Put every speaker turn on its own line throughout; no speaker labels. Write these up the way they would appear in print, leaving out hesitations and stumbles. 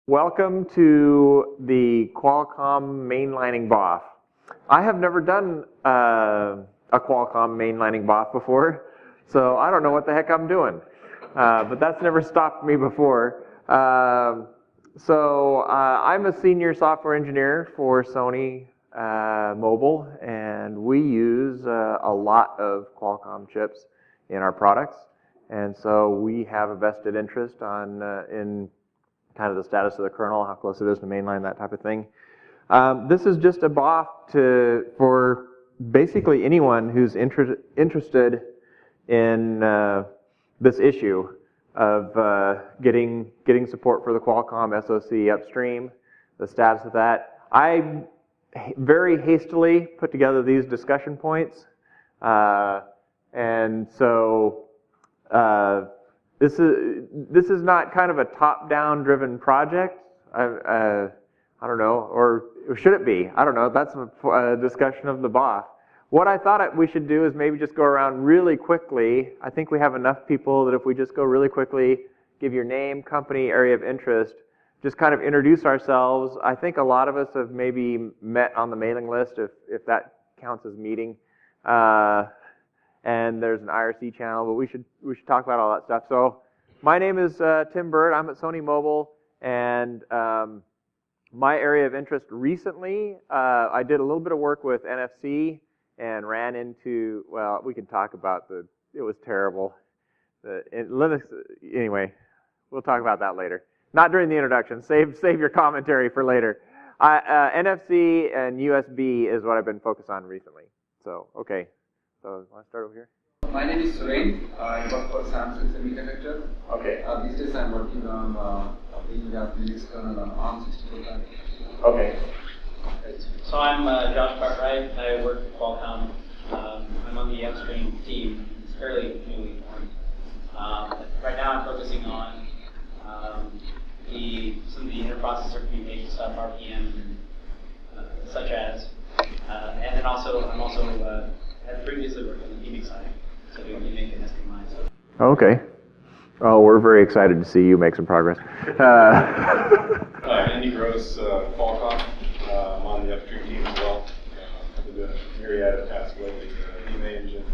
Welcome to the Qualcomm mainlining BOF. I have never done a Qualcomm mainlining BOF before, so I don't know what the heck I'm doing. But that's never stopped me before. I'm a senior software engineer for Sony Mobile, and we use a lot of Qualcomm chips in our products. And so we have a vested interest in kind of the status of the kernel, how close it is to mainline, that type of thing. This is just a BOF for basically anyone who's interested in this issue of getting support for the Qualcomm SoC upstream, the status of that. I very hastily put together these discussion points, and so this is not kind of a top-down driven project. I don't know, or should it be? I don't know. That's a discussion of the BOF. What I thought we should do is maybe just go around really quickly. I think we have enough people that if we just go really quickly, give your name, company, area of interest, just kind of introduce ourselves. I think a lot of us have maybe met on the mailing list, if that counts as meeting. And there's an IRC channel, but we should talk about all that stuff. So my name is Tim Bird. I'm at Sony Mobile, and my area of interest recently, I did a little bit of work with NFC and ran into, well, we can talk about it was terrible. Linux, anyway, we'll talk about that later. Not during the introduction. Save your commentary for later. NFC and USB is what I've been focused on recently. So, okay. So, want to start over here?
My name is Suren. I work for Samsung Semiconductor.
Okay.
These days I'm working on the Linux kernel on ARM64 package.
Okay.
So I'm Josh Cartwright. I work at Qualcomm. I'm on the upstream team. It's fairly newly formed. Right now I'm focusing on some of the interprocessor communication stuff, RPM, such as, and then also I'm also had previously worked on the gaming side, so doing gaming and SPMI. So.
Okay. Oh, we're very excited to see you make some progress.
Andy Gross, Qualcomm. I'm on the upstream team as well. I've been doing a myriad of tasks lately: EMA engine,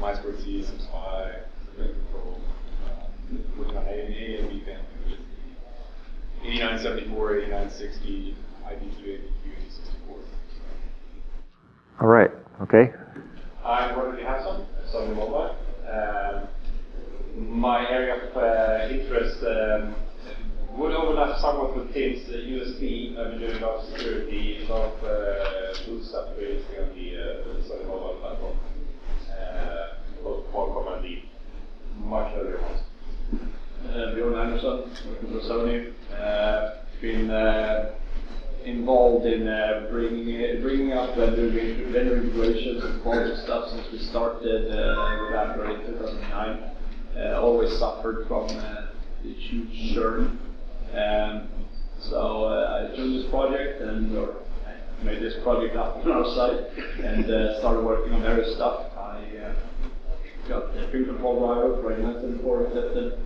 My2C, some SPI, some control. Working on A and B family, which is the 8974, 8960, IDQ, ABQ, 64.
All right. Okay.
I work at Hanson, Sony Mobile. My area of interest would overlap somewhat with Tim's USB. I've been doing a lot of security, a lot of boost upgrades on the Sony Mobile platform, both Qualcomm and the much earlier ones. Bjorn Andersson, working for Sony. Been involved in bringing up vendor integrations and quality stuff since we started with Jamboree in 2009. Always suffered from the huge churn. So I joined this project and made this project up on our side and started working on various stuff. I got the pin control driver for 8974 accepted.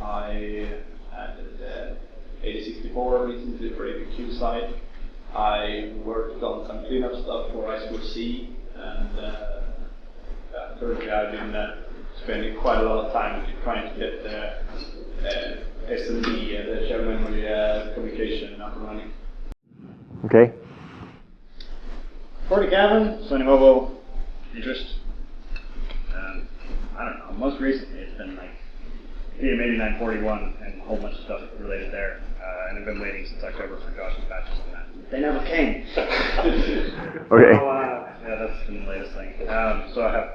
I added 8064 recently for APQ side. I worked on some cleanup stuff for I2C, and currently I've been spending quite a lot of time trying to get SMD, the shared memory communication up and running.
Okay.
Cordy Gavin, Sony Mobile, interest. I don't know, most recently it's been like maybe 941 and a whole bunch of stuff related there. And I've been waiting since October for Josh's patches on that. They never came.
Okay.
So, yeah, that's been the latest thing. So I have,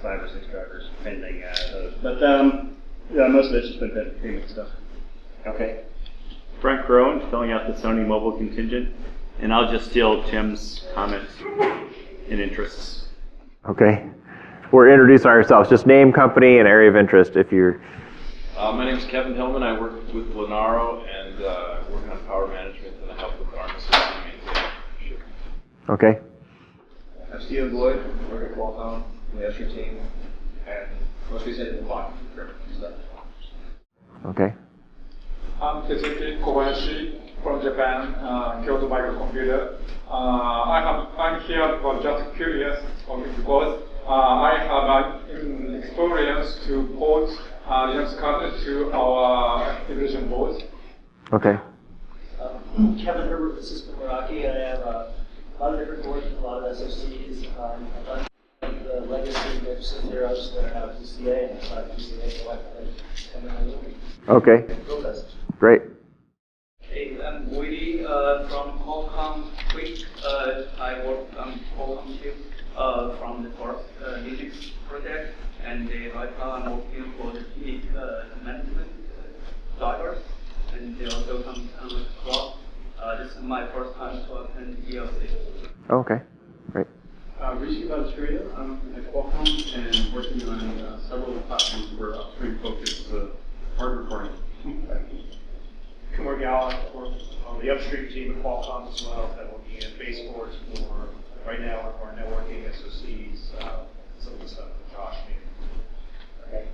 5 or 6 drivers pending those. But yeah, most of it's just been payment stuff.
Okay.
Frank Rowan, filling out the Sony Mobile contingent, and I'll just steal Tim's comments and interests.
Okay. We're introducing ourselves. Just name, company, and area of interest if you're...
My name is Kevin Hillman. I work with Lenaro and work on power management, and I help with ARM system maintain.
Okay.
I'm Stephen Boyd, work at Qualcomm, the Usher team, and most recently in the clock stuff.
Okay.
I'm Tetsuki Kobayashi from Japan, Kyoto Microcomputer. I'm here for just curious because I have an experience to port Linux kernel to our division board.
Okay.
Kevin Herbert with Cisco Meraki. I have a lot of different boards with a lot of SOCs. I've done the legacy Microsoft zeros that have PCA and it's not PCA, so I come in and look.
Okay. Great.
Hey, I'm Woody from Qualcomm Quick. I work on Qualcomm chip from the first Linux project, and right now I'm working for the unique management drivers, and they also come with clock. This is my first time to attend ELC.
Okay. Great.
Rishi Bhattacharya, I'm at Qualcomm and working on several platforms where upstream focus is a hard recording.
Kumar Gala, work on the upstream team at Qualcomm as well, and looking at baseboards for, right now, our networking SoCs, some of the stuff that Josh made.
Okay.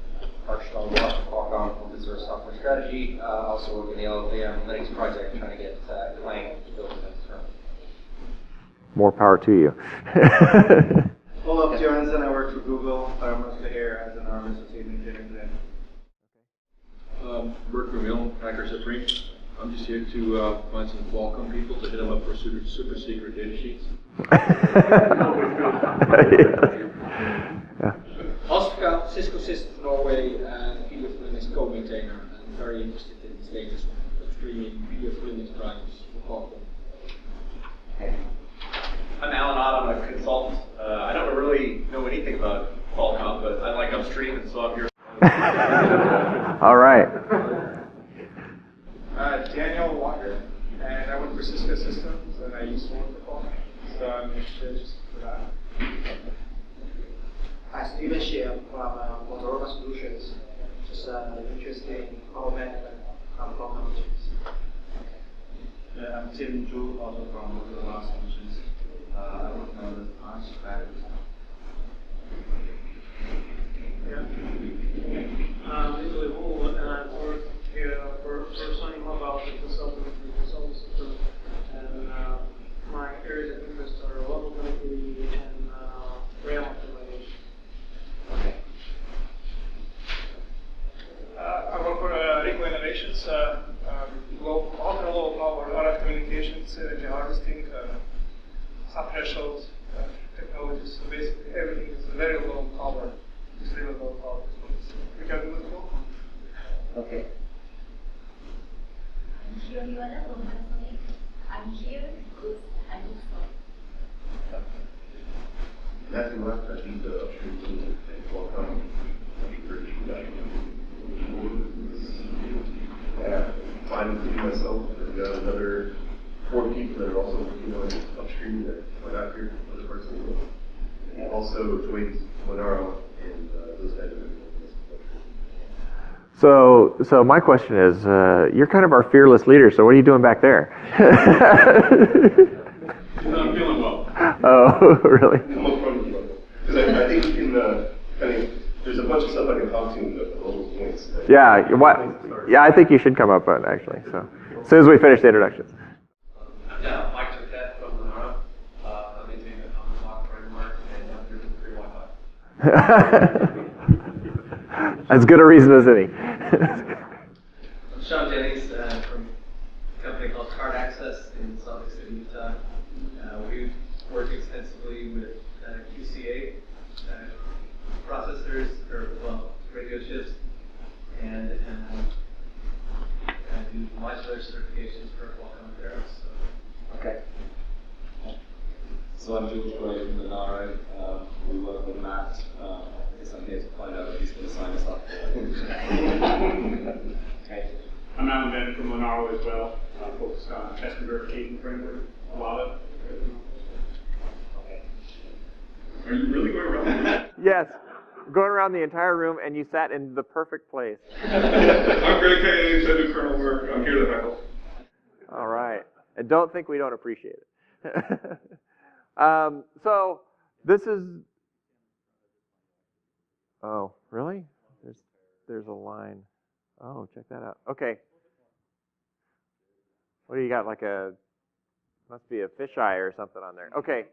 Archibald Watt, Qualcomm Open Source Software Strategy, also work in the LLVM Linux project, trying to get Clang built in this term.
More power to you.
Olaf Johansson, I work for Google. I'm mostly here as an ARM associate engineer.
Bert Vermeulen, Hacker Supreme. I'm just here to find some Qualcomm people to hit them up for super secret data sheets.
Yeah.
Oscar, Cisco Systems Norway, and PDF Linux co-maintainer. I'm very interested in the status of streaming PDF Linux drivers for Qualcomm.
I'm Alan Ott, I'm a consultant. I don't really know anything about Qualcomm, but I like upstream, and so I'm here.
All right.
Daniel Walker, and I work for Cisco Systems, and I used to work for Qualcomm, so I'm interested just for that.
Hi, Steven Shea from Motorola Solutions, just interested in power management on Qualcomm chips.
I'm Tim Zhu, also from Motorola Solutions. I work on the ARM batteries.
Nikolai Wu, and I work here for Sony Mobile as a consultant in the consulting system. And my areas of interest are vulnerability and RAM optimization.
Okay. I work for Rico Innovations, ultra low power RF communications, energy harvesting, sub-threshold technologies. So basically everything is very low power, extremely low power. We can do it all.
Okay.
I'm here because I look for.
Matthew left, I think the upstream team at Qualcomm. Yeah, I'm including myself. I've got another 4 people that are also working on upstream that went out here from other parts of the world. And also joined Monaro and those guys are
So my question is, you're kind of our fearless leader, so what are you doing back there?
I'm feeling well.
Oh, really?
Come up front because I think in the, there's a bunch of stuff I can talk to in the local points.
Yeah, yeah, I think you should come up on actually. So as soon as we finish the introductions.
Yeah, Mike took that from Monaro. I'm maintaining the common block framework, and I'm here with free Wi-Fi.
As good a reason as any.
I'm Sean Jennings from a company called Card Access in Salt Lake City, Utah. We've worked extensively with QCA processors, radio chips, and do modular certifications for Qualcomm Veros. So.
Okay.
So I'm Jules Roy from the NARA. We work with Matt. I guess I'm here to find out if he's going to sign us up.
Okay.
I'm Alan Bennett from Monaro as well. I'm focused on test and verification framework, a lot of.
Okay.
Are you really going around?
Yes. Going around the entire room, and you sat in the perfect place.
I'm Greg Hayes, I do kernel work. I'm here to heckle.
All right. And don't think we don't appreciate it. So this is. Oh, really? There's a line. Oh, check that out. Okay. What do you got? Like must be a fisheye or something on there. Okay.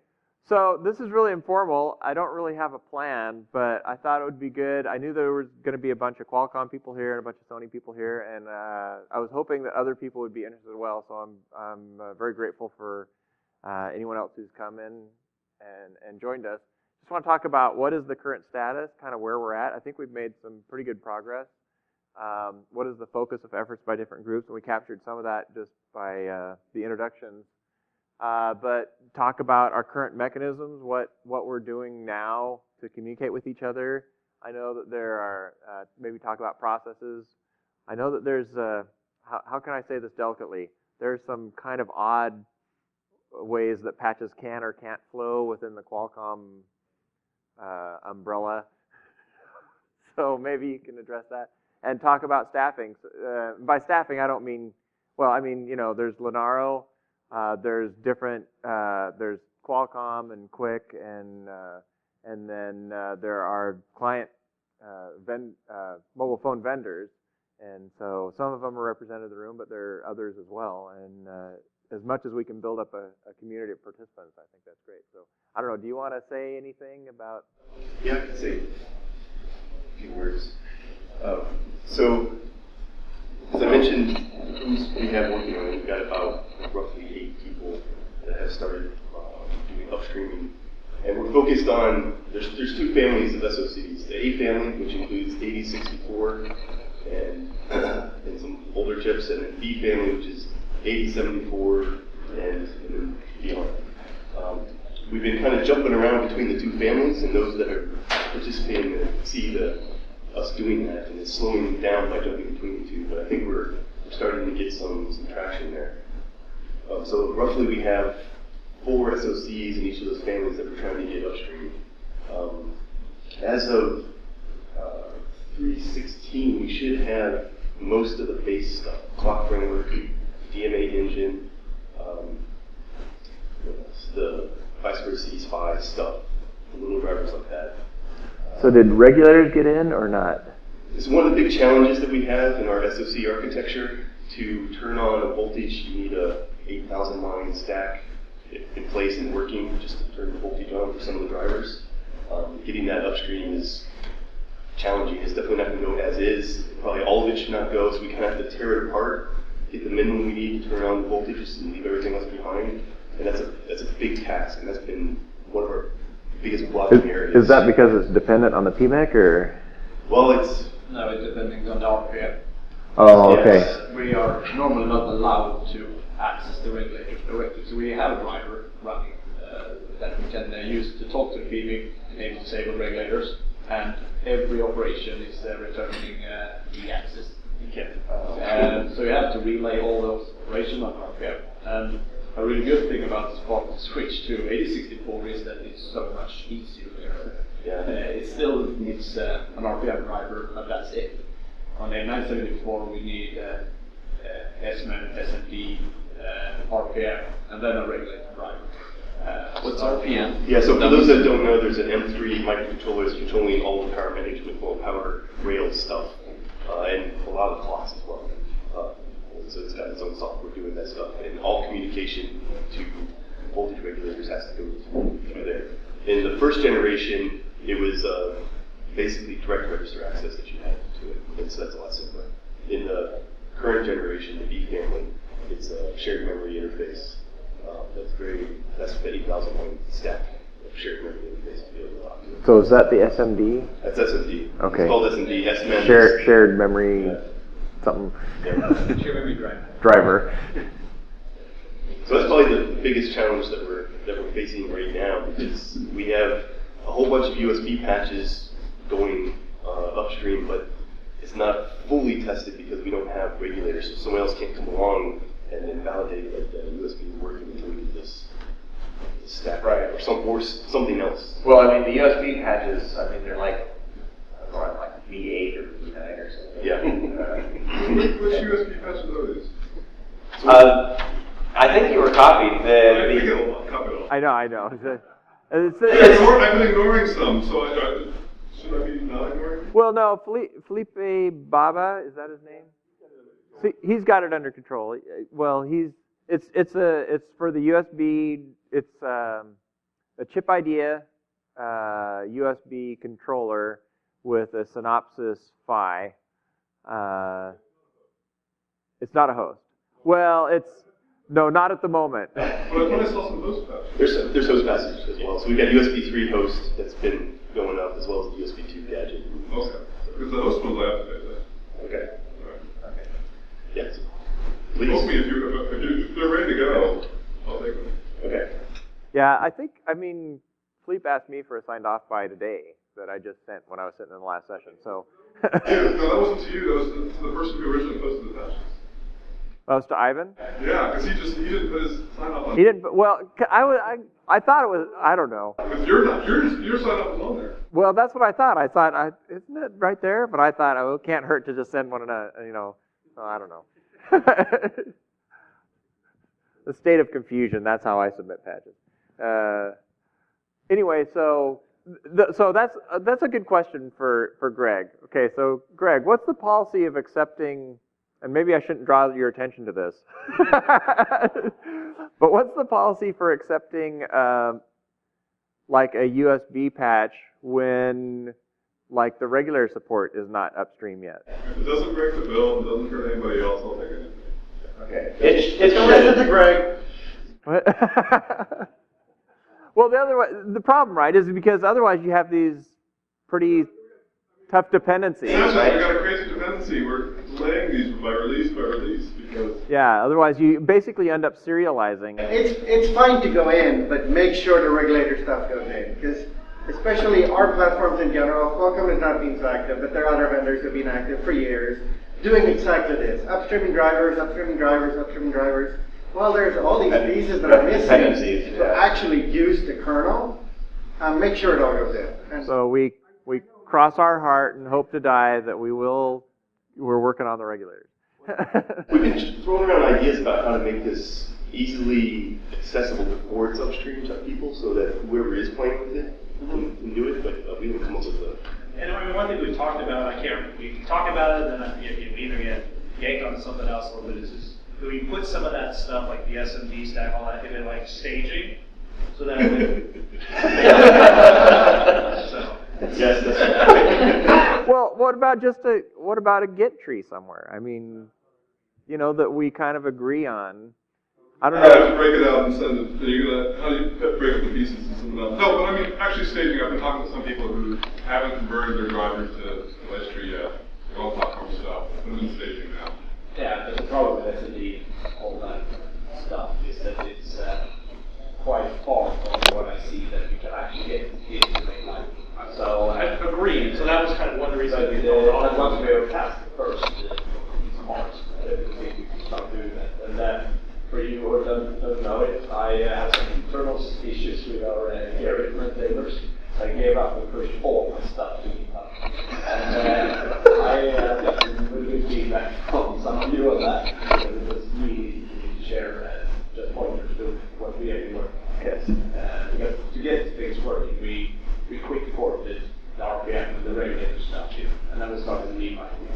So this is really informal. I don't really have a plan, but I thought it would be good. I knew there was going to be a bunch of Qualcomm people here and a bunch of Sony people here, and I was hoping that other people would be interested as well. So I'm very grateful for anyone else who's come in and joined us. Just want to talk about what is the current status, kind of where we're at. I think we've made some pretty good progress. What is the focus of efforts by different groups? And we captured some of that just by the introductions. But talk about our current mechanisms, what we're doing now to communicate with each other. I know that there are, maybe talk about processes. I know that there's, how can I say this delicately? There's some kind of odd ways that patches can or can't flow within the Qualcomm umbrella. So maybe you can address that. And talk about staffing. By staffing, I don't mean, well, I mean, you know, there's Lenaro, there's different, there's Qualcomm and Quick, and then there are client mobile phone vendors, and so some of them are represented in the room, but there are others as well. And as much as we can build up a community of participants, I think that's great. So I don't know, do you want to say anything about?
Yeah, I can say a few words. So, as I mentioned, the groups we have working on it, we've got about roughly 8 people that have started doing upstreaming. And we're focused on, there's 2 families of SoCs. The A family, which includes 8064 and some older chips, and then B family, which is 8074 and then beyond. We've been kind of jumping around between the 2 families, and those that are participating see us doing that, and it's slowing down by jumping between the 2, but I think we're starting to get some traction there. So roughly we have 4 SoCs in each of those families that we're trying to get upstream. As of 3.16, we should have most of the base stuff: clock framework, DMA engine, the 5/6 stuff, the little drivers like that.
So did regulators get in or not?
It's one of the big challenges that we have in our SoC architecture. To turn on a voltage, you need a 8,000 line stack in place and working just to turn the voltage on for some of the drivers. Getting that upstream is challenging. It's definitely not going to go as is. Probably all of it should not go, so we kind of have to tear it apart, get the minimum we need to turn on the voltages and leave everything else behind. And that's a big task, and that's been one of our biggest blocking areas.
Is that because it's dependent on the PMIC, or?
Well, it's...
No, it's depending on the RPM.
Oh, okay.
Yes, we are normally not allowed to access the regulators directly, so we have a driver running that we can use to talk to the PMIC and able to disable regulators, and every operation is returning the access. So you have to relay all those operations on RPM. And a really good thing about this part of the switch to 8064 is that it's so much easier there. It still needs an RPM driver, but that's it. On the 974 we need SMN, SMP, RPM, and then a regulator driver.
What's RPM?
Yeah, so for those that don't know, there's an M3 microcontroller that's controlling all the power management, well, power rail stuff, and a lot of the clocks as well. So it's got its own software doing that stuff, and all communication to voltage regulators has to go through there. In the first generation, it was basically direct register access that you had to it, and so that's a lot simpler. In the current generation, the B family, it's a shared memory interface. That's the 8,000 line stack of shared memory interface to be able to talk to it.
So is that the SMD?
That's SMD.
Okay.
It's called SMD. SMN.
Shared memory, something.
Yeah.
Shared memory
driver.
So that's probably the biggest challenge that we're facing right now, because we have a whole bunch of USB patches going upstream, but it's not fully tested because we don't have regulators, so someone else can't come along and then validate that the USB is working until we get this stack or something else.
Well, I mean, the USB patches, I mean, they're like V8 or V9 or something.
Yeah.
Which USB patches are these?
I think you were copied.
I know.
I've been ignoring some, so should I be not ignoring?
Well, no, Felipe Baba, is that his name? See, he's got it under control. Well, he's It's for the USB. It's a chip idea USB controller with a Synopsys PHY. It's not a host. Well, no, not at the moment.
But I thought I saw some host patches.
There's host patches as well. So we've got USB 3 host that's been going up as well as the USB 2 gadget.
Okay. Because the host ones I have to pay that.
Okay.
All right.
Okay. Yes. Please.
Help me if they're ready to go. I'll take them.
Okay.
Yeah, I mean, Philippe asked me for a signed off by today that I just sent when I was sitting in the last session. So.
No, that wasn't to you. That was to the person who originally posted the patches.
That was to Ivan?
Yeah, because he didn't put his sign off on.
He didn't. Well, I thought it was. I don't know.
Because your sign off was on there.
Well, that's what I thought. I thought, isn't it right there? But I thought, it can't hurt to just send one. So I don't know. The state of confusion. That's how I submit patches. Anyway, so that's a good question for Greg. Okay, so Greg, what's the policy of accepting? And maybe I shouldn't draw your attention to this. But what's the policy for accepting like a USB patch when like the regular support is not upstream yet?
If it doesn't break the bill and doesn't hurt anybody else, I'll take it.
Okay.
It's a listen to Greg.
Well, the problem, right, is because otherwise you have these pretty tough dependencies.
Yeah,
right?
we got a crazy dependency. We're delaying these by release because.
Yeah, otherwise you basically end up serializing.
It's fine to go in, but make sure the regulator stuff goes in, because especially our platforms in general, Qualcomm has not been so active, but there are other vendors who have been active for years, doing exactly this: upstreaming drivers, upstreaming drivers, upstreaming drivers. Well, there's all these pieces that are missing to actually use the kernel. Make sure it all goes in. And
so we cross our heart and hope to die that we're working on the regulators.
We've been throwing around ideas about how to make this easily accessible before it's upstream to people, so that whoever is playing with it can do it. But we haven't come up with the.
And I mean, one thing we talked about, we talked about it, and then we either get yanked on something else a little bit. Is just, do we put some of that stuff, like the SMD stack, all that, into like staging, so that so.
Yes, that's right.
Well, what about a Git tree somewhere? I mean, that we kind of agree on. I don't know.
Yeah, to break it out and send it. How do you break up the pieces and send it out? No, but I mean, actually staging. I've been talking to some people who haven't converted their drivers to registry yet. They're all platform stuff. Put them in staging now.
Yeah, but the problem with SMD, all that stuff, is that it's quite far from what I see that you can actually get into the mainline. So
I agree. So that was kind of one of the reasons we
I'd want to be able to pass the first part. We can start doing that. And then, for you who don't know it, I have some internal issues with our Gary maintainers. I gave up and pushed all my stuff to GitHub. And I got some really good feedback from some of you on that, because it was really easy to share just pointers to what we actually work on.
Yes.
Because to get things working, we quickly ported the RPM and the regulator stuff here, and then we started the mainlining.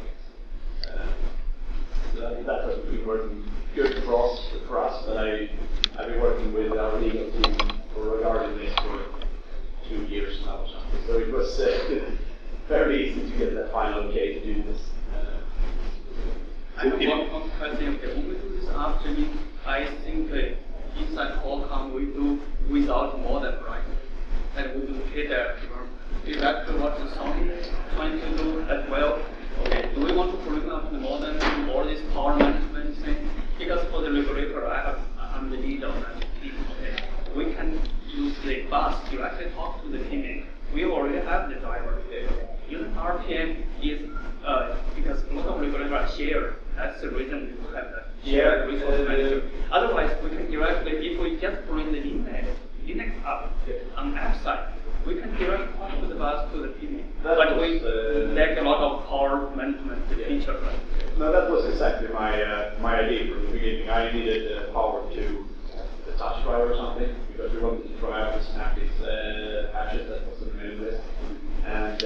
So that has been working good for us, but I've been working with our legal team regarding this for 2 years now or something. So it was very easy to get that final okay to do this.
I have one question. When we do this upstreaming, I think inside Qualcomm we do without modem, right? And we do header. Is that what Sony is trying to do as well? Okay, do we want to bring up the modem and all this power management thing? Because for the regulator, I'm the lead on that. Okay. We can use the bus directly talk to the PMIC. We already have the driver. Using RPM is because most of the regulators are shared. That's the reason we have that shared resource manager. Otherwise, we can directly, if we just bring the Linux up on app side, we can directly talk to the bus to the PMIC. But we lack a lot of power management feature. Right?
No, that was exactly my idea from the beginning. I needed power to the touch driver or something, because we wanted to try out the Synaptics patches that was in the main list. And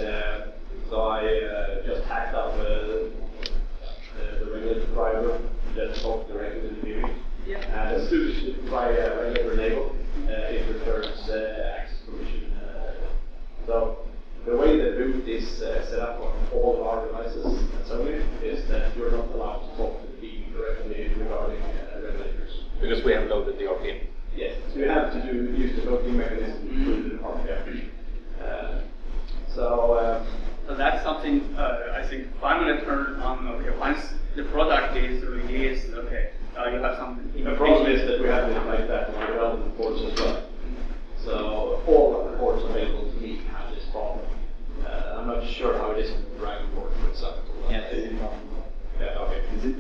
so I just hacked up the regulator driver, just talked directly to the PMIC.
Yeah.
And root is set up on all of our devices and so on, is that you're not allowed to talk to the team directly regarding regulators.
Because we have loaded the RPM.
Yes, so you have to use the voting mechanism to put it in RPM.
So that's something I think finally turn on. Okay, once the product is released, okay, you have some.
The problem is that we have it like that on our development boards as well. So all of the boards available to me have this problem. I'm not sure how it is in the Dragon board, for example.
Yeah.
Yeah. Okay. Is it?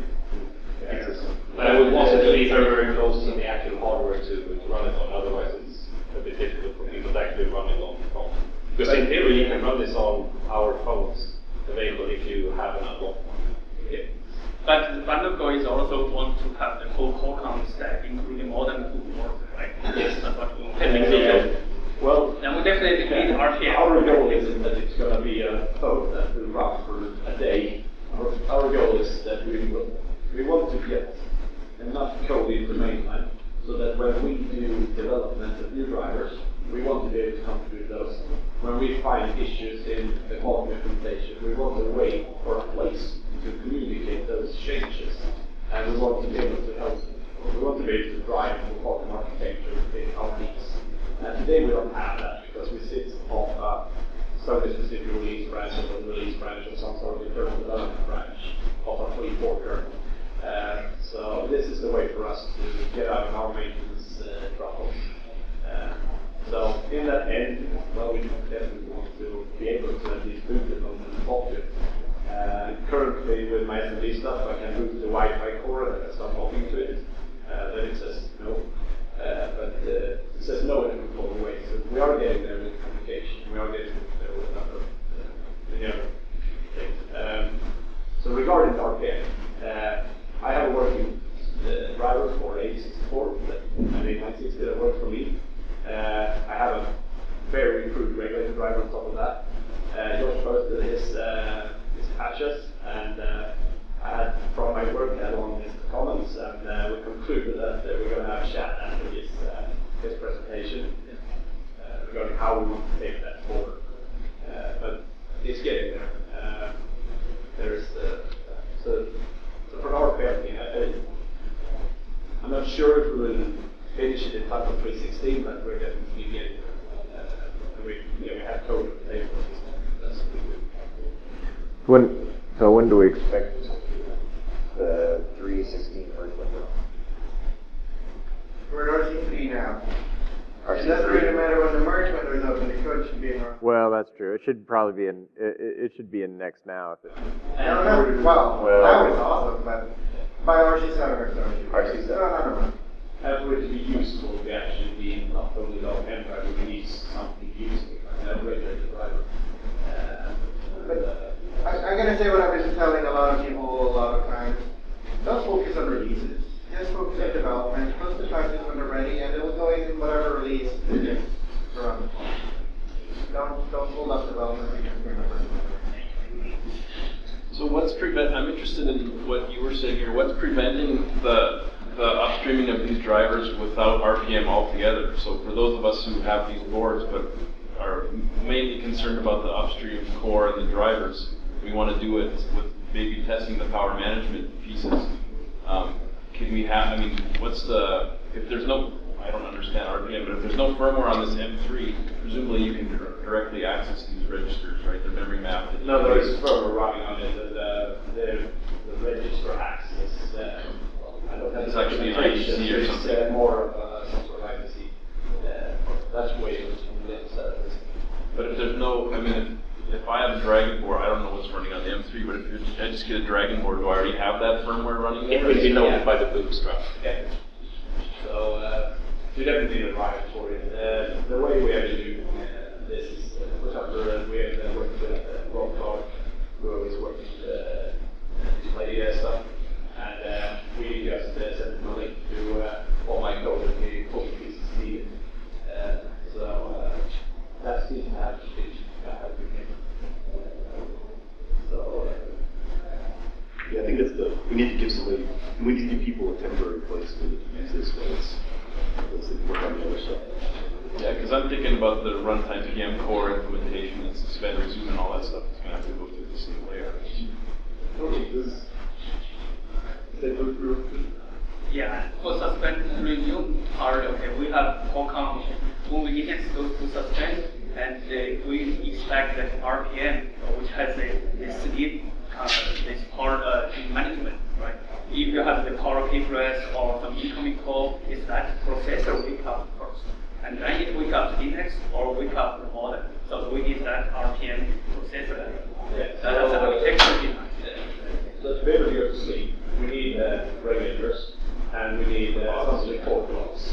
But I would also need very close to the actual hardware to run it on, otherwise it's a bit difficult for people to actually run it on the phone. Because in theory you can run this on our phones available if you have an unlocked one.
Yeah.
But the final goal is also want to have the full Qualcomm stack, including more than 2 boards, right?
Yes.
That's what we want.
Well,
then we definitely need RPM.
Our goal isn't that it's going to be a phone that will run for a day. Our goal is that we want to get enough code in the mainline so that when we do development of new drivers, we want to be able to contribute those. When we find issues in the Qualcomm implementation, we want a way or a place to communicate those changes, and we want to be able to help. We want to be able to drive the Qualcomm architecture in our needs. And today we don't have that because we sit on a service-specific release branch or a release branch or some sort of internal development branch of a 3.4 kernel. So this is the way for us to get out of our maintenance troubles. So in that end, well, we definitely want to be able to at least boot it on the pocket. Currently with my SMD stuff, I can boot the Wi-Fi core and start talking to it. Then it says no. But it says no in a controlled way. So we are getting there with communication. We are getting there with a number of the other things. So regarding RPM, I have a working driver for 8064 and 8960 that works for me. I have a very improved regulator driver on top of that. Josh posted his patches, and I had from my work had on his comments, and we concluded that we're going to have a chat after his presentation regarding how we want to take that forward. But it's getting there. There's so for our family, I'm not sure if we will finish it in time for 316, but we're definitely getting there. We have code on the table. That's what we do.
When do we expect the 316 version?
We're at RC3 now. It doesn't really matter when the merge window is open, the code should be in RC3.
Well, that's true. It should probably be in. It should be in next now. If it,
well, that was awesome, but by RC7 or so.
RC7.
No.
And for it to be useful, we actually be not only long end driver, we need something useful, like a regulator driver.
I'm going to say what I've been telling a lot of people a lot of times. Don't focus on releases. Just focus on development. Post the patches when they're ready, and it will go in whatever release around the clock. Don't hold up development because we're not ready.
So what's I'm interested in what you were saying here. What's preventing the upstreaming of these drivers without RPM altogether? So for those of us who have these boards but are mainly concerned about the upstream core and the drivers, we want to do it with maybe testing the power management pieces. Can we have, if there's no, I don't understand RPM, but if there's no firmware on this M3, presumably you can directly access these registers, right? They're memory mapped.
No, there is firmware running on it. The register access, I don't have
it's actually an IEC or something.
It's more of some sort of IEC. That's way from the service.
But if there's no, if I have a Dragon board, I don't know what's running on the M3, but if I just get a Dragon board, do I already have that firmware running? It would be known by the bootstrap.
Yeah. So you definitely need a driver for it. The way we actually do this is, for example, we have worked with Rob Clark, who is working with display stuff, and we just send him a link to all my code and he puts pieces needed. So that seems to have
yeah, I think that's we need to give people a temporary place to use this while let's work on the other stuff.
Yeah, because I'm thinking about the runtime PM core implementation and suspend, resume, and all that stuff. It's going to have to go through the same layer.
Yeah, for suspend resume part, okay, we have Qualcomm. When we get to suspend, and we expect that RPM, which has a sleep, this part in management, right? If you have the power key press or some incoming call, is that processor wake up first, and then it wake up the index or wake up the modem. So we need that RPM processor.
Yeah.
That's the architecture behind.
So to be able to go to sleep, we need regulators and we need some support blocks.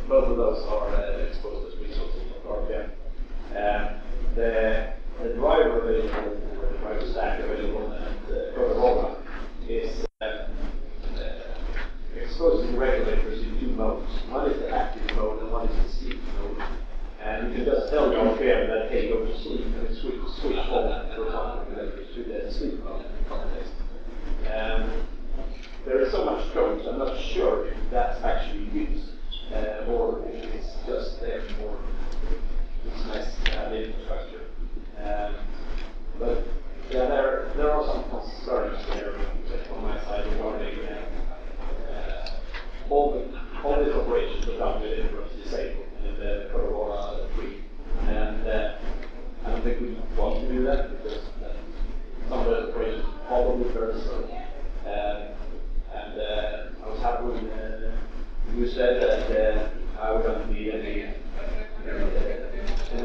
Both of those are exposed as resources of RPM. The driver available, the driver stack available at Coca-Cola is exposing regulators in two modes. One is the active mode and one is the sleep mode. And you can just tell the RPM that, hey, go to sleep, and it switch all for example, regulators to the sleep mode context. There is so much code, so I'm not sure if that's actually used or if it's just there for it's nice infrastructure. But yeah, there are some concerns there on my side regarding all these operations are done with interrupt disabled in the Aurora 3. And I don't think we want to do that because some of those operations probably very slow. And I was happy when you said that I wouldn't need any of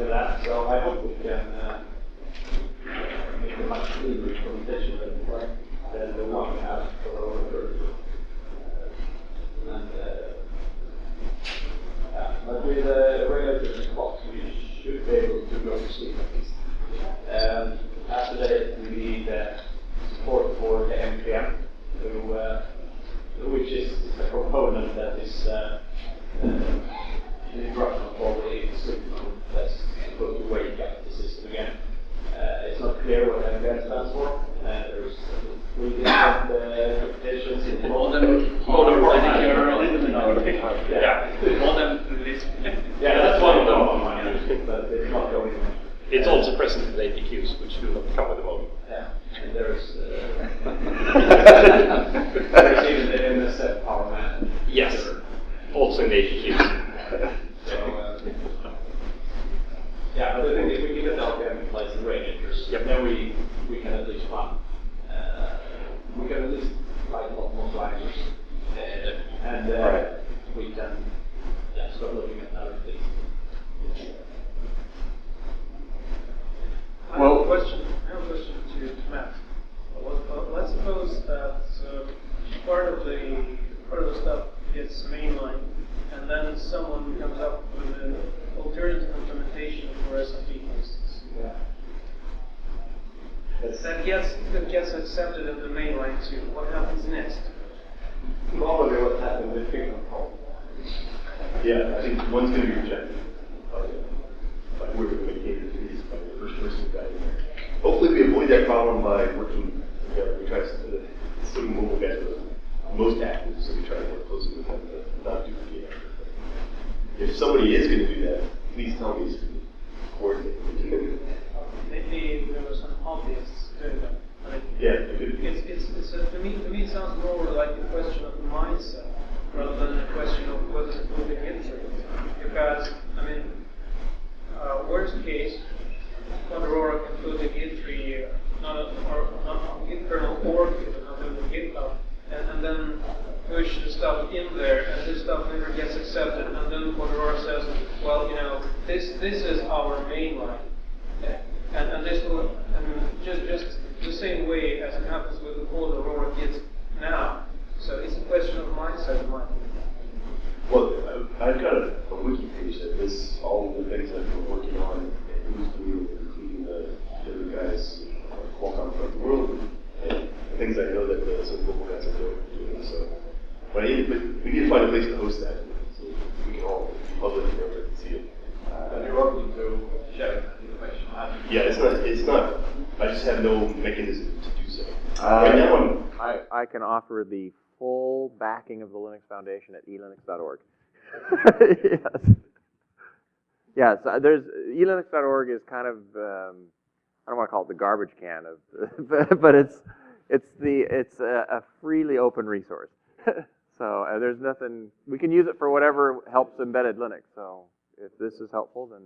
that. So I hope we can make a much cleaner implementation than the one we have for our third. But with regulators and clocks, we should be able to go to sleep at least. After that, we need support for the MPM, which is a component that is the interruption of the sleep mode that's supposed to wake up the system again. It's not clear what MPM stands for. There's three different interpretations in
modem
Yeah, that's one of them on my list, but it's not going on.
It's also present in the APQs, which do not come with the modem.
Yeah, and there's even the NSF power man.
Yes, also in the APQs.
So, yeah, but I think if we can get the LPM in place and regulators, then we can at least run. We can at least write a lot more drivers. And we can start looking at other things.
I have a question to Matt. Let's suppose that part of the stuff gets mainlined, and then someone comes up with an alternative implementation for SMP, for instance.
Yeah.
That gets accepted in the mainline too. What happens next?
Probably what happened with Kernel.
Yeah, I think one's going to be rejected by whoever the mediator is, by the first person who got in there. Hopefully we avoid that problem by working together. We try to, some mobile guys are the most active, so we try to work closely with them to not duplicate effort. If somebody is going to do that, please tell me so we can coordinate.
Maybe there were some hobbyists doing that.
Yeah, it could be.
To me it sounds more like a question of mindset rather than a question of whether it will be interesting. Because, I mean, worst case, Aurora can put a Git tree, not on Git kernel or not in the GitHub, and then push the stuff in there, and this stuff never gets accepted, and then Aurora says, well, you know, this is our main line. And this will, I mean, just the same way as it happens with the code Aurora Git now. So it's a question of mindset, in my opinion.
Well, I've got a wiki page that lists all of the things that we're working on, and who's doing it, including the other guys, Qualcomm throughout the world, and things I know that some global guys are doing. So, but we need to find a place to host that, so we can all publish it and see it.
And you're welcome to share information.
Yeah, it's not. I just have no mechanism to do so. Right now,
I can offer the full backing of the Linux Foundation at elinux.org. Yes. Yeah, so there's elinux.org is kind of I don't want to call it the garbage can of, but it's a freely open resource. So there's nothing, we can use it for whatever helps embedded Linux. So if this is helpful, then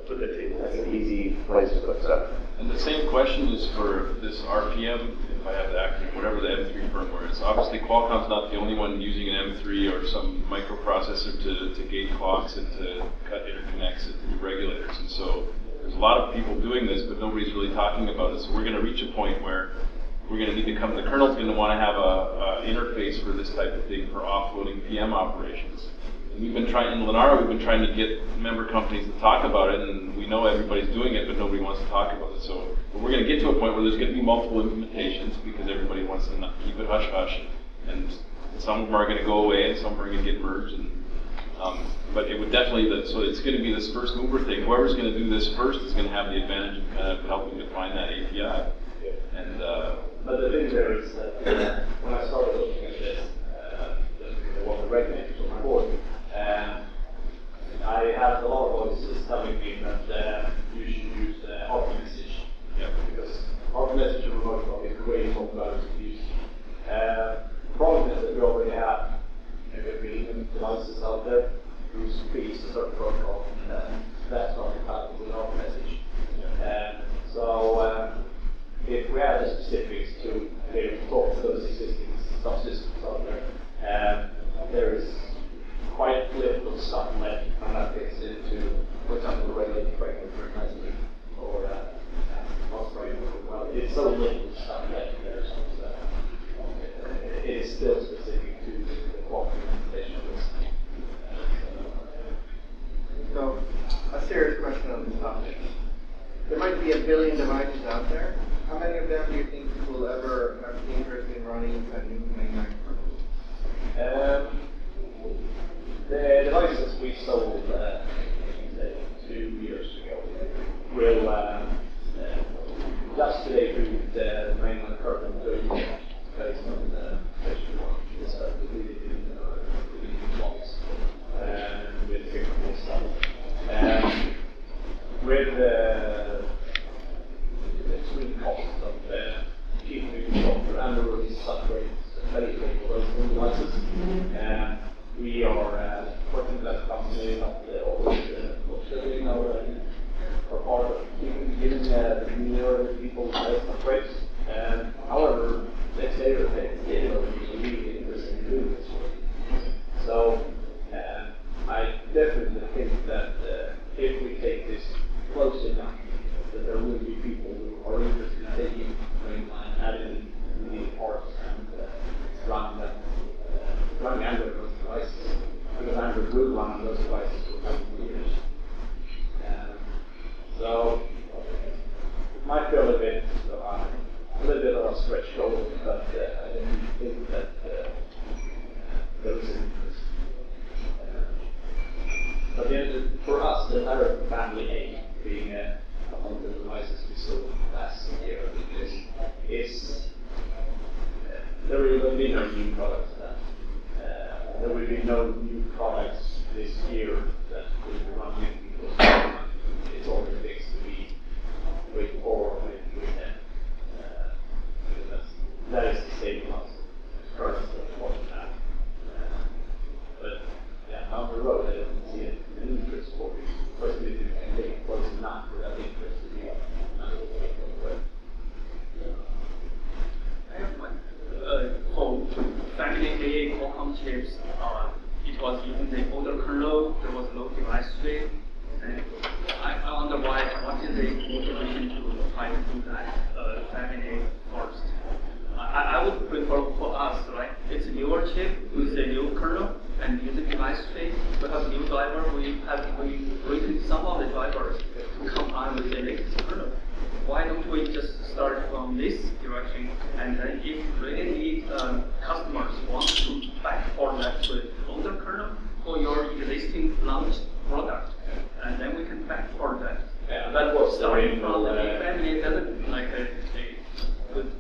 that's an easy place to put stuff.
And the same question is for this RPM, if I have the acronym, whatever the M3 firmware is. Obviously, Qualcomm's not the only one using an M3 or some microprocessor to gate clocks and to cut interconnects and to do regulators. And so there's a lot of people doing this, but nobody's really talking about it. So we're going to reach a point where we're going to need to come, the kernel's going to want to have a interface for this type of thing for offloading PM operations. And we've been trying, in Lenara, we've been trying to get member companies to talk about it, and we know everybody's doing it, but nobody wants to talk about it. So we're going to get to a point where there's going to be multiple implementations because everybody wants to not keep it hush-hush, and some of them are going to go away, and some are going to get merged. And, but it would definitely, so it's going to be this first mover thing. Whoever's going to do this first is going to have the advantage of kind of helping define that API. And,
but the thing there is that when I started looking at this, there was a regulators on my board. I had a lot of voices telling me that you should use ARP message.
Yeah.
Because ARP message and remote clock is the way you talk about it to use. The problem is that we already have maybe a billion devices out there whose fees a certain protocol. That's not compatible with ARP message. So if we add the specifics to be able to talk to those existing subsystems out there, there is quite little stuff left, and that fits into, for example, the regulated framework very nicely, or not framework. Well, it's so little stuff left there, so it is still specific to the quality implementation of this.
So, a serious question on this topic. There might be 1 billion devices out there. How many of them do you think will ever have the interest in running a new mainline kernel?
The devices we sold 2 years ago will just today boot the mainline kernel based on the version 1. It's really blocks with fixable stuff. With the extreme cost of keeping software and the release upgrades available for those new devices. We are working with that company, not always doing our part of giving the community people less upgrades. However, let's say that they really interested in doing this work. So I definitely think that if we take this close enough, that there will be people who are interested in taking mainline, adding the parts, and running Android on those devices. Because Android will run on those devices for a couple of years. So it might feel a little bit of a stretch goal, but I think that there is an interest. But for us, the entire family aim, being 100 devices we sold last year, is there will be no new products then. There will be no new products this year that will be running because it's already fixed to be with 4 or with 10. That is the same us current what we have. But yeah, down the road, I don't see an interest for it. First, if you can take it close enough for that interest to be
for family A Qualcomm chips, it was using the older kernel, there was low device weight, and I wonder what is the motivation to try to do that family A first? I would prefer for us, right? It's a newer chip with a new kernel and user device space. We have new driver. We written some of the drivers to comply with the latest kernel. Why don't we just start from this direction, and then if really customers want to backport that to older kernel for your existing launched product, and then we can backport that.
Yeah, that was the original.
Family doesn't like a good.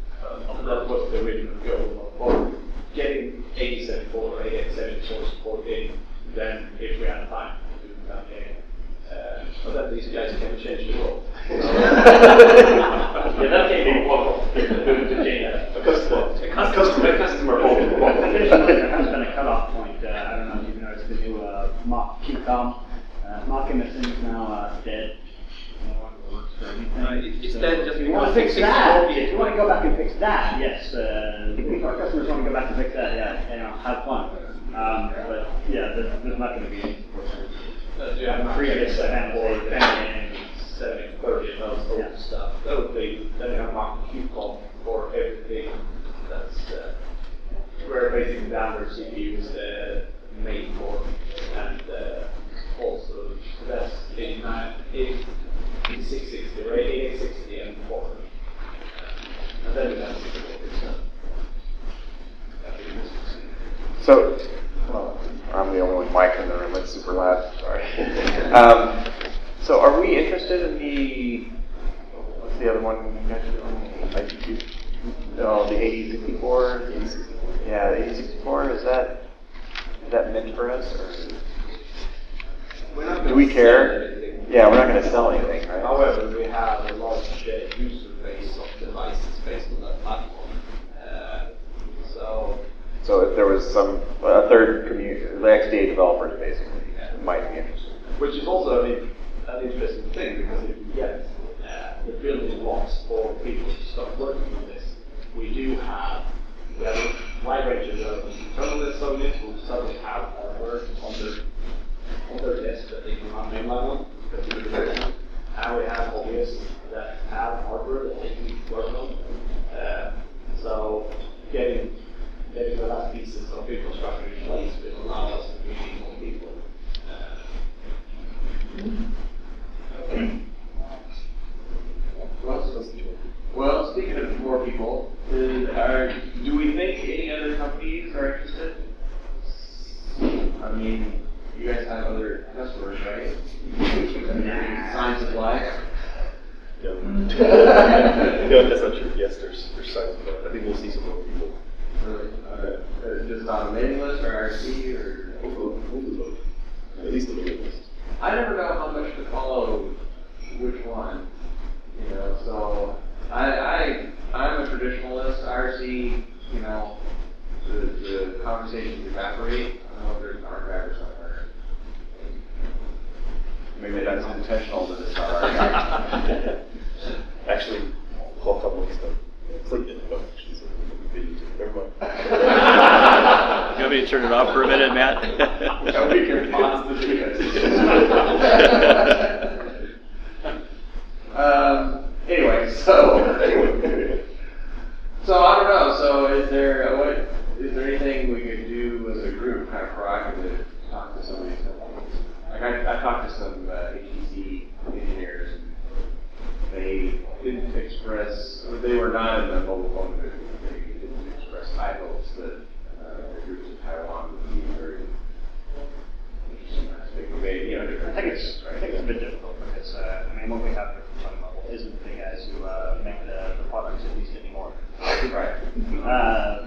That was the original goal for getting 87 or 874 support in. Then, if we had time to do that, Yeah, that came from Qualcomm. A customer protocol.
Additionally, there has been a cutoff point. I don't know if you've noticed the new qcom. Mock imaging is now dead. No longer works for anything.
It's dead just
if you want to fix that, if you want to go back and fix that, yes. If our customers want to go back and fix that, yeah, you know, have fun. But yeah, there's not going to be any support. Previous family names.
70/30 and those stuff. That would be, then you have mock qcom for everything. That's where basically the Amber CPU is the main core, and also that's 8660 or 8860 and 4. And then you have
So, well, I'm the only mic in the room. It's super loud. Sorry. So, are we interested in the? What's the other one you guys are doing? No, the 8064. The 8064. Yeah, the 8064. Is that meant for us, or do we care? Yeah, we're not going to sell anything, right?
However, we have a large user base of devices based on that platform.
So if there was a third community, the XDA developers basically might be interested.
Which is also an interesting thing, because if you get the building blocks for people to start working with this, we have a wide range of developers internally, so it will suddenly have hardware on their desk that they can run mainline on. And we have hobbyists that have hardware that they can work on. So getting the last pieces of infrastructure in place will allow us to meet more people.
Well, speaking of more people, do we think any other companies are interested? I mean, you guys have other customers, right? Sign supply?
No, that's not true. Yes, there's signs of that. I think we'll see some more people.
Really? Just on a mailing list or IRC or?
Hopefully both. At least the mailing list.
I never know how much to follow which one. You know, so I'm a traditionalist. IRC, you know, the conversations evaporate. I don't know if there's an archive or somewhere. Maybe that's intentional that it's not archived.
Actually, Qualcomm wants to click it. Oh, actually, so never mind.
You want me to turn it off for a minute, Matt?
We can pause the video. Anyway, so I don't know. So is there anything we could do as a group, kind of proactively, to talk to some of these companies? Like I talked to some HTC engineers, and they didn't express, they were not in the mobile phone division. They didn't express high hopes that the groups in Taiwan would be very interesting aspect. Maybe, you know, different.
I think it's a bit difficult because I mean, what we have at the level isn't the guys who make the products at least anymore.
Right.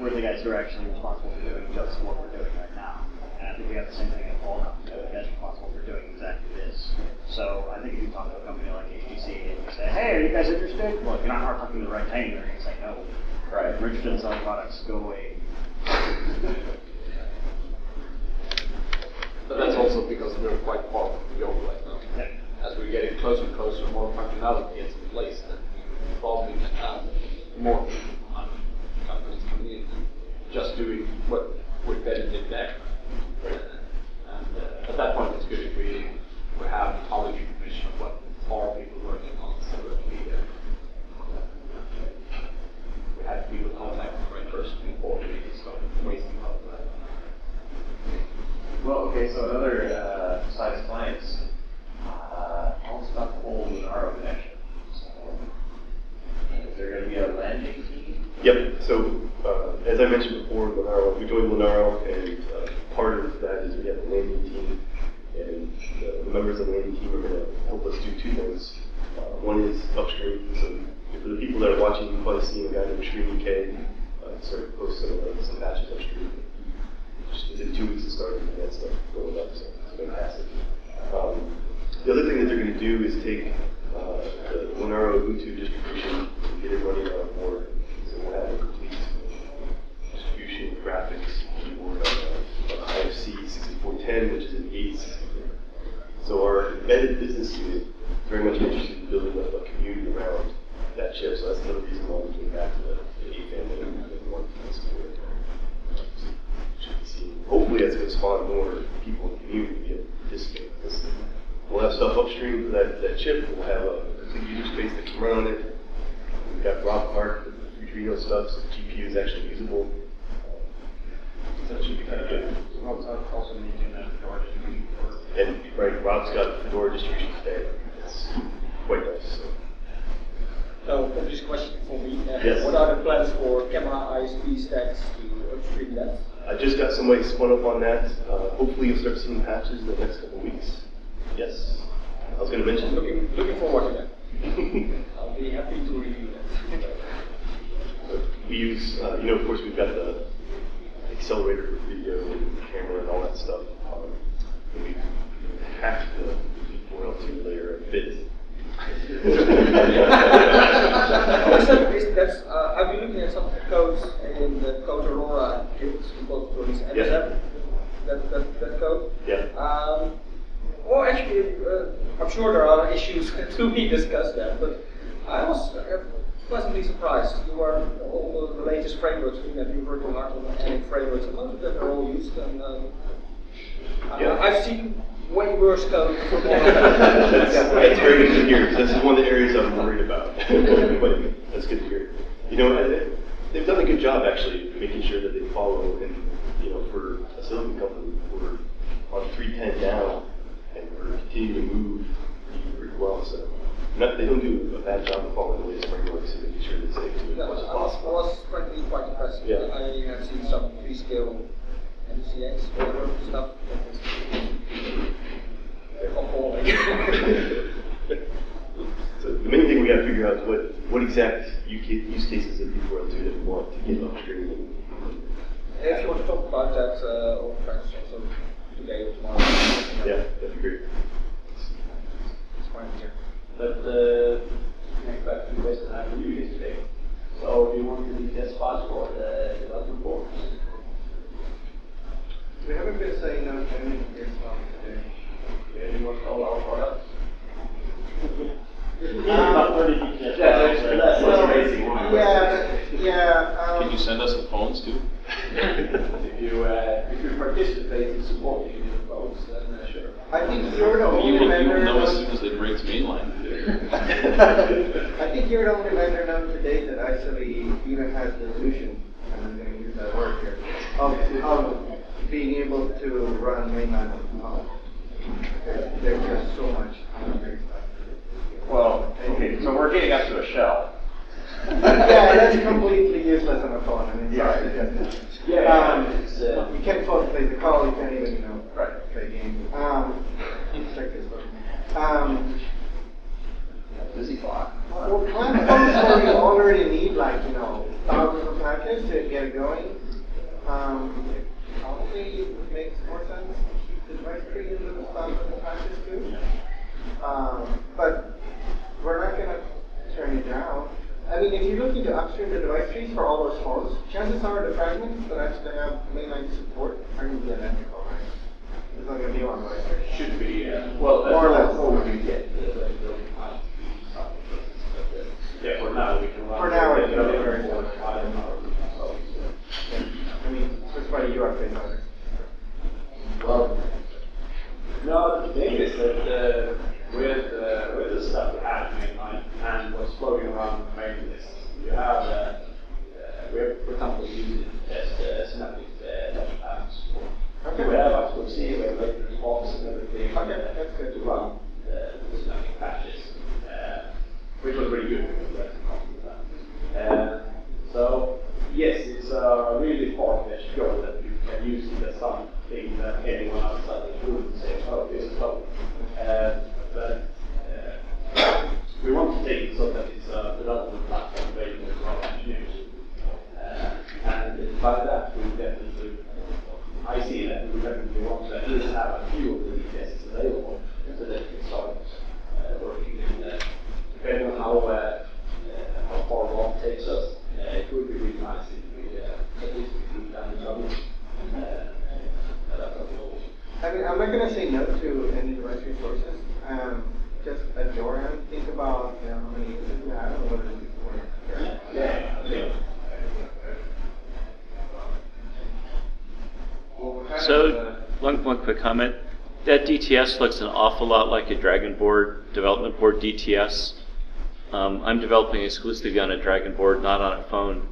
We're the guys who are actually responsible for doing just what we're doing right now. And I think we have the same thing at Qualcomm. The guys responsible for doing exactly this. So I think if you talk to a company like HTC and you say, hey, are you guys interested? Well, if you're not talking to the right time, they're going to say no.
Right.
We're interested in selling products. Go away.
But that's also because we're quite far from the goal right now.
Yeah.
As we're getting closer and closer, more functionality is in place, then we probably can have more companies coming in and just doing what we're better than back. And at that point, it's good if we have college information of what are people working on, so that we have people contact the right person before we start wasting all of that.
Well, okay, so another besides clients, all this about the whole Lunaro connection. Is there going to be a landing team?
Yep. So as I mentioned before, Lunaro, we joined Lunaro, and part of that is we have a landing team, and the members of the landing team are going to help us do two things. One is upstream. So for the people that are watching, you've probably seen a guy named Stream UK sort of post some patches upstream. Just within 2 weeks of starting, and that stuff going up, so it's fantastic. The other thing that they're going to do is take the Monero Ubuntu distribution, and get it running on a board. So we'll have a complete distribution, graphics, keyboard on IFC 6410, which is an 8064. So our embedded business unit is very much interested in building up a community around that chip. So that's another reason why we came back to the A family and wanted to support it. Hopefully that's going to spawn more people in the community to be able to participate in this. We'll have stuff upstream for that chip. We'll have a complete user space that can run on it. We've got Rob Clark, the Neutrino stuff, so the GPU is actually usable. So it should be kind of good.
Rob's also making a Fedora distribution for.
And right, Rob's got Fedora distribution today. It's quite nice.
So, just a question for me.
Yes.
What are the plans for camera ISP stacks to upstream that?
I just got somebody spun up on that. Hopefully you'll start seeing patches in the next couple of weeks. Yes. I was going to mention.
Looking forward to that. I'll be happy to review that.
We use, you know, of course we've got the accelerator for video and camera and all that stuff. And we hacked the 4L2 layer a bit.
I've been looking at some of the codes in the Code Aurora repositories, and that code.
Yeah.
Well, actually, I'm sure there are issues to be discussed there, but I was pleasantly surprised. You are all the latest frameworks, that you've worked on any frameworks, and most of them are all used. And I've seen way worse code.
That's very good to hear, because this is one of the areas I'm worried about. But that's good to hear. You know, they've done a good job actually making sure that they follow. And you know, for a silicon company, we're on 310 now, and we're continuing to move pretty well. So they don't do a bad job of following the latest frameworks and making sure they stay to it as much as possible.
I was frankly quite impressed.
Yeah.
I have seen some free-scale MCX whatever stuff. Appalling.
So the main thing we got to figure out is what exact use cases of V4L2 that we want to get upstream.
If you want to talk about that, or perhaps also today or tomorrow.
Yeah, that'd be great.
It's fine here.
But next back to the question I have for you yesterday. So do you want to be test fast for the development boards?
We haven't been saying no to any here today.
Yeah, you want all our products?
Can you send us the phones too?
If you participate in supporting the phones, then sure.
I think you're the only
You
vendor.
will know as soon as they break mainline.
I think you're the only vendor known to date that actually even has the solution, and I'm going to use that word here, of being able to run mainline on top. There's just so much great stuff.
Well, okay, so we're getting up to a shell.
Yeah, that's completely useless on a phone. I mean, you can't phone place the call. You can't even, play games. Check this one.
Busy clock.
Well, platforms where you already need thousands of patches to get it going. It probably makes more sense to keep the device tree in those thousands of patches too. But we're not going to turn it down. I mean, if you're looking to upstream the device trees for all those phones, chances are the fragments that actually have mainline support are going to be identical, right? There's not going to be one device tree.
Should be, well, that's what we get. Yeah, for now we can run.
For now, it's going to be very similar. I mean, that's why you are phase owners.
Well, no, the thing is that with the stuff we have in mainline and what's floating around the main list, you have, we have, for example, used as synaptic touch patterns. Okay. We have I2C, we have later bofs and everything.
Okay, that's good.
To run the synaptic patches, which was really good because we had to come with that. So, yes, it's a really far-fetched goal that you can use it as something that anyone outside the room can say, oh, this is how. But we want to take it so that it's a development platform available for our engineers. And by that, we definitely, I see that we definitely want to at least have a few of the tests available so that we can start working in
One quick comment. That DTS looks an awful lot like a Dragon board, development board DTS. I'm developing exclusively on a Dragon board, not on a phone.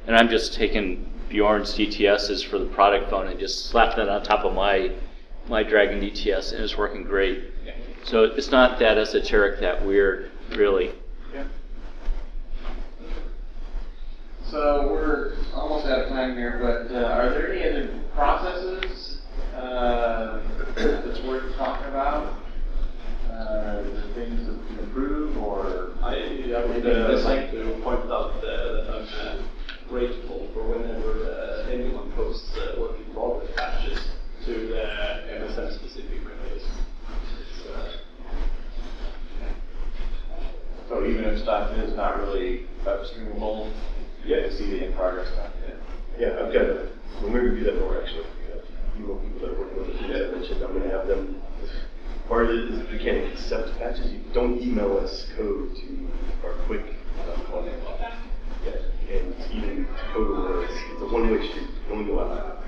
And I'm just taking Bjorn's DTSs for the product phone and just slapping it on top of my Dragon DTS, and it's working great.
Yeah.
So it's not that esoteric, that weird, really.
Yeah. So we're almost out of time here, but are there any other processes that's worth talking about? Things that can improve, or
I would like to point out that I'm grateful for whenever anyone posts work in progress patches to the MSM specific mechanism.
so even if stuff is not really upstreamable, you get to see the in progress stuff.
Yeah, I've got when we review that more actually, we have a few more people that are working on the things I mentioned. I'm going to have them. Part of it is if you can't accept patches, you don't email us code to our quick comment. Yeah, and even code over it's a one-way street. You only go out.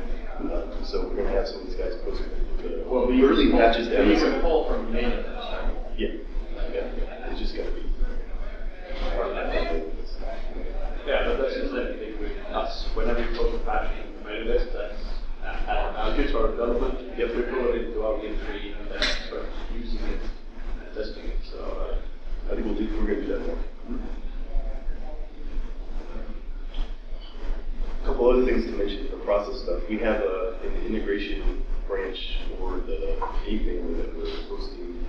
So we're going to have some of these guys post the early patches down.
You can pull from maintenance, right?
Yeah. It's just got to be part of that.
Yeah, but that's the same thing with us. Whenever you post a patch in the mail list, that's good for our development. Yep, we put it into our Game 3 and then start using it and testing it. So
I think we're going to do that more. A couple other things to mention for process stuff. We have an integration branch for the A-family that we're hosting.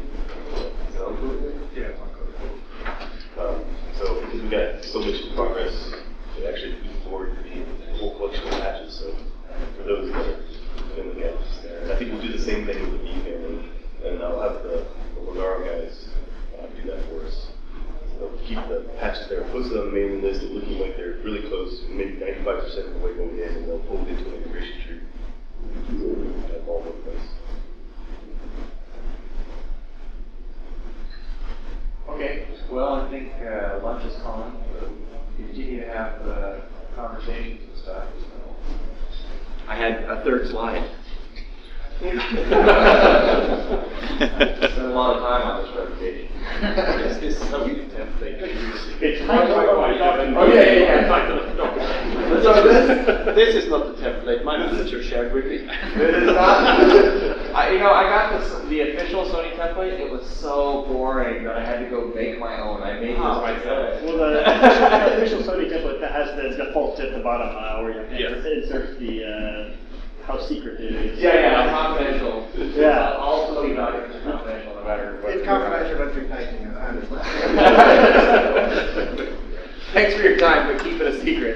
Is that on code?
yeah, it's on code.
So because we got so much in progress, it actually moved forward to be a whole collection of patches. So for those that are in the gaps there, and I think we'll do the same thing with the B-family, and I'll have the Lenaro guys do that for us. So they'll keep the patches there posted on the mailing list, and looking like they're really close, maybe 95% of the way going in, and they'll pull it into an integration tree. So we have all over the place.
Okay, well, I think lunch is calling. Continue to have conversations and stuff.
I had a third slide.
Spent a lot of time on this presentation.
This is how we template.
It's
Oh yeah. So this is not the template. My manager shared with me.
It is not. I got the official Sony template. It was so boring that I had to go make my own. I made this myself.
Well, the official Sony template that has the default at the bottom where you insert the how secret it is.
Yeah, confidential.
Yeah.
All Sony documents are confidential no matter what.
It's confidential, but you're typing it. I understand.
Thanks for your time, but keep it a secret.